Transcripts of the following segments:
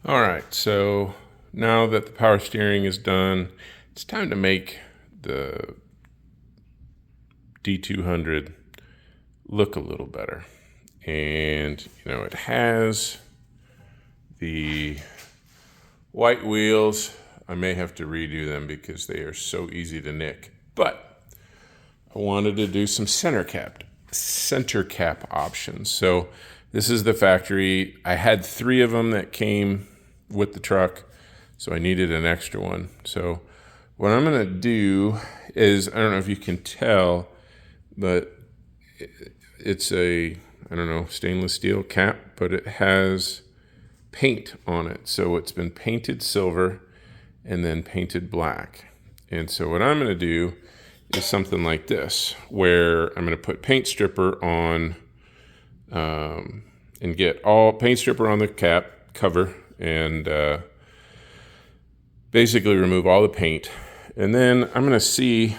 All right, so now that the power steering is done, it's time to make the D200 look a little better. And, it has the white wheels. I may have to redo them because they are so easy to nick. But I wanted to do some center cap options. So this is the factory. I had 3 of them that came with the truck, so I needed an extra one. So what I'm gonna do is, I don't know if you can tell, but it's a, I don't know, stainless steel cap, but it has paint on it. So it's been painted silver and then painted black. And so what I'm gonna do is something like this, where I'm gonna put paint stripper on and get all paint stripper on the cap cover and basically remove all the paint. And then I'm gonna see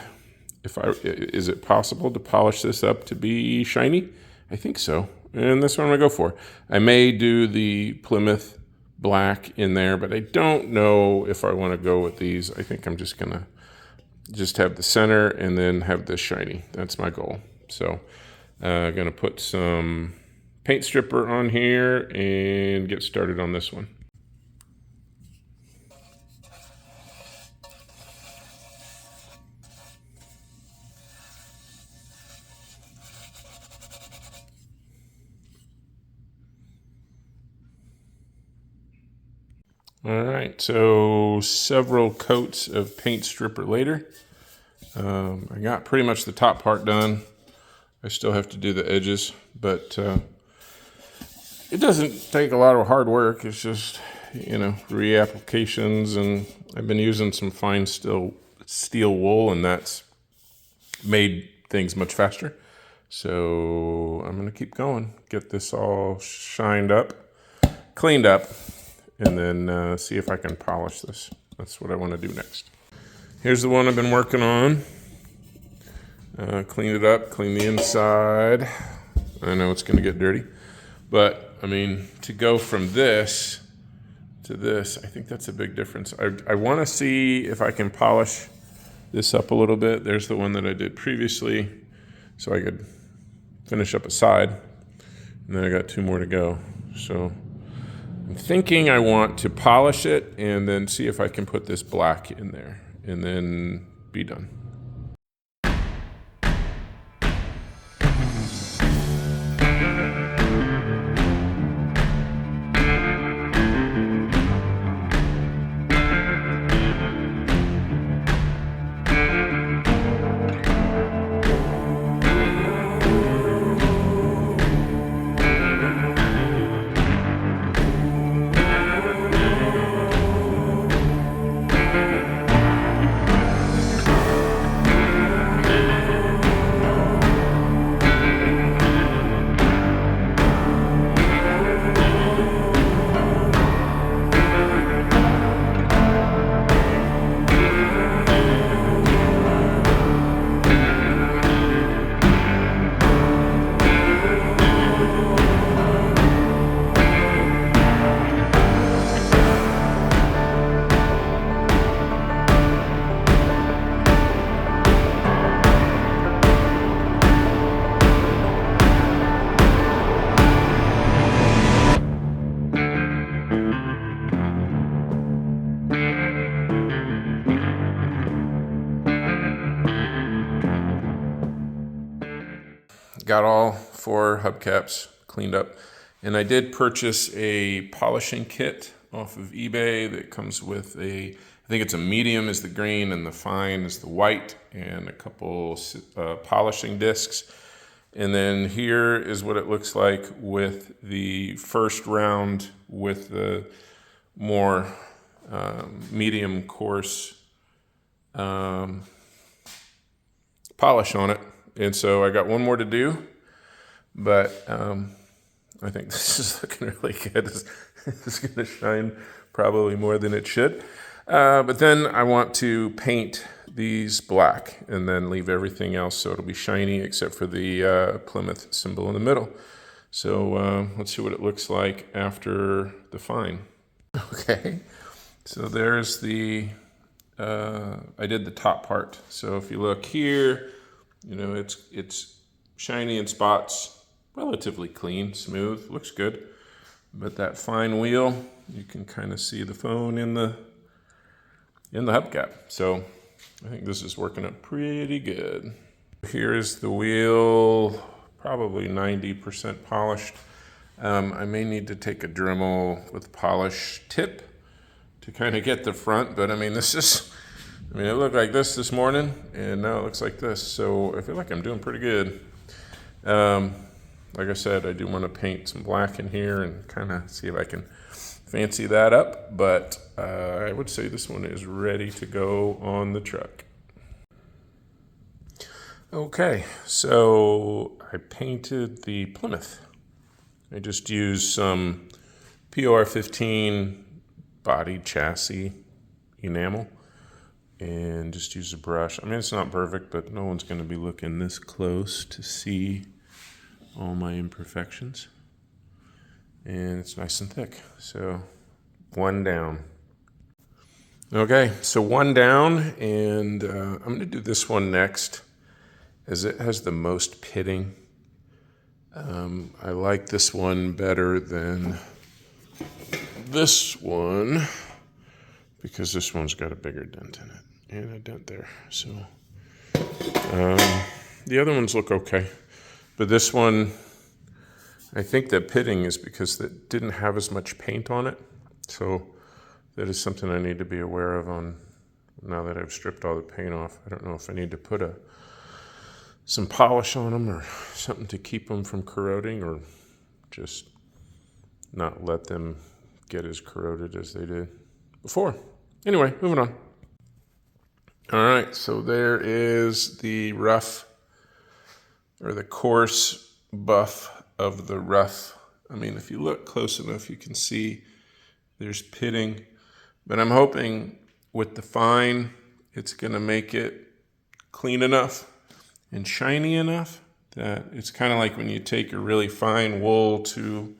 if is it possible to polish this up to be shiny? I think so. And that's what I'm gonna go for. I may do the Plymouth black in there, but I don't know if I wanna go with these. I think I'm just gonna have the center and then have this shiny. That's my goal. So I'm gonna put some paint stripper on here and get started on this one. All right, so several coats of paint stripper later. I got pretty much the top part done. I still have to do the edges, but it doesn't take a lot of hard work. It's just, reapplications, and I've been using some fine steel wool, and that's made things much faster. So I'm gonna keep going, get this all shined up, cleaned up, and then see if I can polish this. That's what I want to do next. Here's the one I've been working on. Clean it up, clean the inside. I know it's going to get dirty, but I mean, to go from this to this, I think that's a big difference. I want to see if I can polish this up a little bit. There's the one that I did previously, so I could finish up a side, and then I got 2 more to go. So I'm thinking I want to polish it and then see if I can put this black in there and then be done. Got all 4 hubcaps cleaned up, and I did purchase a polishing kit off of eBay that comes with I think it's a medium is the green and the fine is the white, and a couple polishing discs. And then here is what it looks like with the first round with the more medium coarse polish on it. And so I got 1 more to do, but I think this is looking really good. It's going to shine probably more than it should. But then I want to paint these black and then leave everything else so it'll be shiny except for the Plymouth symbol in the middle. So let's see what it looks like after the fine. Okay, so there's the, I did the top part. So if you look here, you know, it's shiny in spots, relatively clean, smooth, looks good. But that fine wheel, you can kind of see the phone in the hubcap. So I think this is working out pretty good. Here's the wheel, probably 90% polished. I may need to take a Dremel with polish tip to kind of get the front, but I mean, it looked like this morning, and now it looks like this. So I feel like I'm doing pretty good. Like I said, I do want to paint some black in here and kind of see if I can fancy that up, but I would say this one is ready to go on the truck. Okay, so I painted the Plymouth. I just used some POR15 body chassis enamel and just use a brush. I mean, it's not perfect, but no one's going to be looking this close to see all my imperfections. And it's nice and thick. So one down. Okay, so one down, and I'm going to do this one next, as it has the most pitting. I like this one better than this one because this one's got a bigger dent in it and a dent there. So the other ones look okay, but this one, I think the pitting is because it didn't have as much paint on it. So that is something I need to be aware of on now that I've stripped all the paint off. I don't know if I need to put some polish on them or something to keep them from corroding, or just not let them get as corroded as they did before. Anyway, moving on. All right, so there is the rough, or the coarse buff of the rough. I mean, if you look close enough, you can see there's pitting, but I'm hoping with the fine, it's gonna make it clean enough and shiny enough that it's kind of like when you take a really fine wool to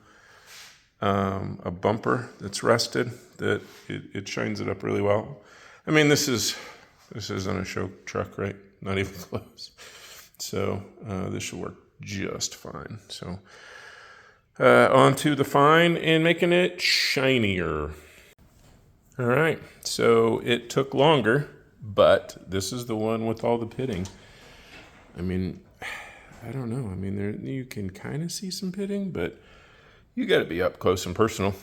a bumper that's rusted, that it shines it up really well. I mean, this isn't a show truck, right? Not even close. So this should work just fine. So onto the fine and making it shinier. All right, so it took longer, but this is the one with all the pitting. I mean, I don't know. I mean, you can kind of see some pitting, but you got to be up close and personal.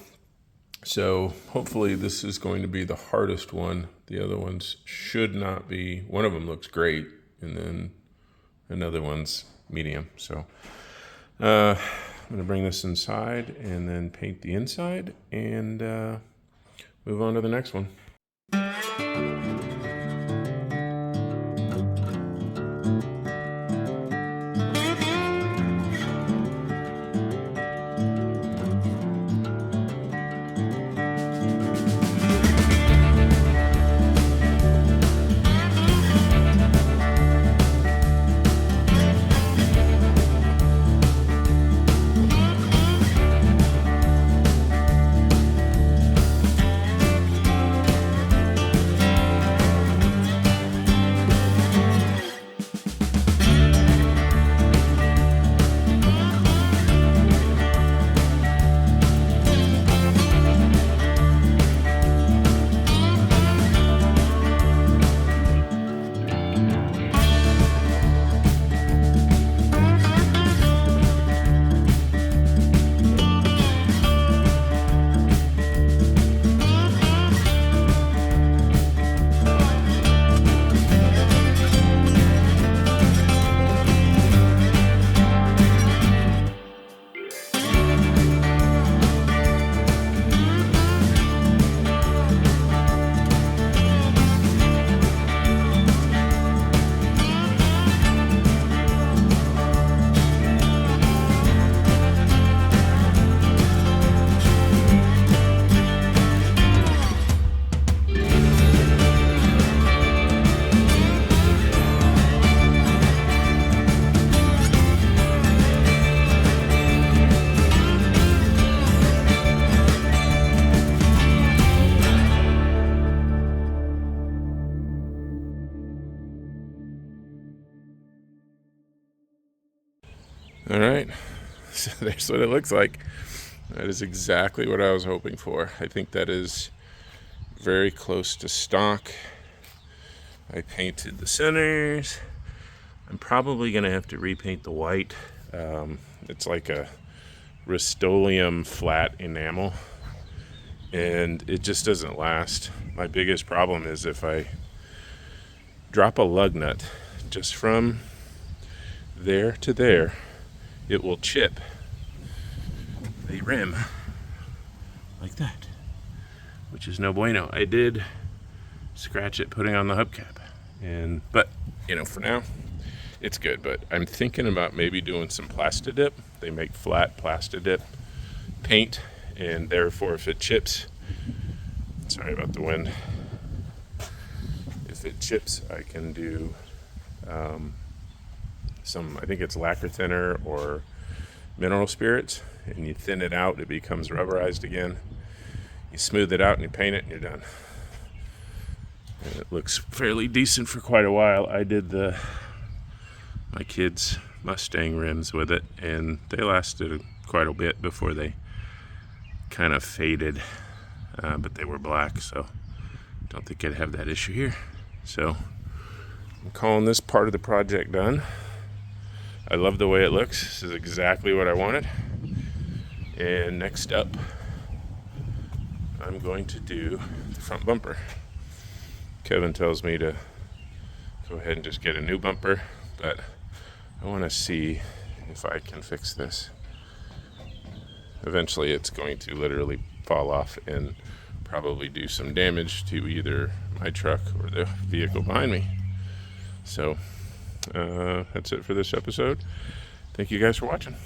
So hopefully this is going to be the hardest one. The other ones should not be. One of them looks great, and then another one's medium. So I'm going to bring this inside and then paint the inside and move on to the next one. All right, so there's what it looks like. That is exactly what I was hoping for. I think that is very close to stock. I painted the centers. I'm probably gonna have to repaint the white. It's like a Rust-Oleum flat enamel, and it just doesn't last. My biggest problem is if I drop a lug nut just from there to there, it will chip the rim like that, which is no bueno. I did scratch it putting on the hubcap, but for now it's good. But I'm thinking about maybe doing some Plastidip. They make flat Plastidip paint, and therefore if it chips, sorry about the wind, if it chips I can do I think it's lacquer thinner or mineral spirits, and you thin it out, it becomes rubberized again. You smooth it out and you paint it and you're done. And it looks fairly decent for quite a while. I did my kids' Mustang rims with it, and they lasted quite a bit before they kind of faded, but they were black, so I don't think I'd have that issue here. So I'm calling this part of the project done. I love the way it looks. This is exactly what I wanted. And next up, I'm going to do the front bumper. Kevin tells me to go ahead and just get a new bumper, but I want to see if I can fix this. Eventually it's going to literally fall off and probably do some damage to either my truck or the vehicle behind me. So that's it for this episode. Thank you guys for watching.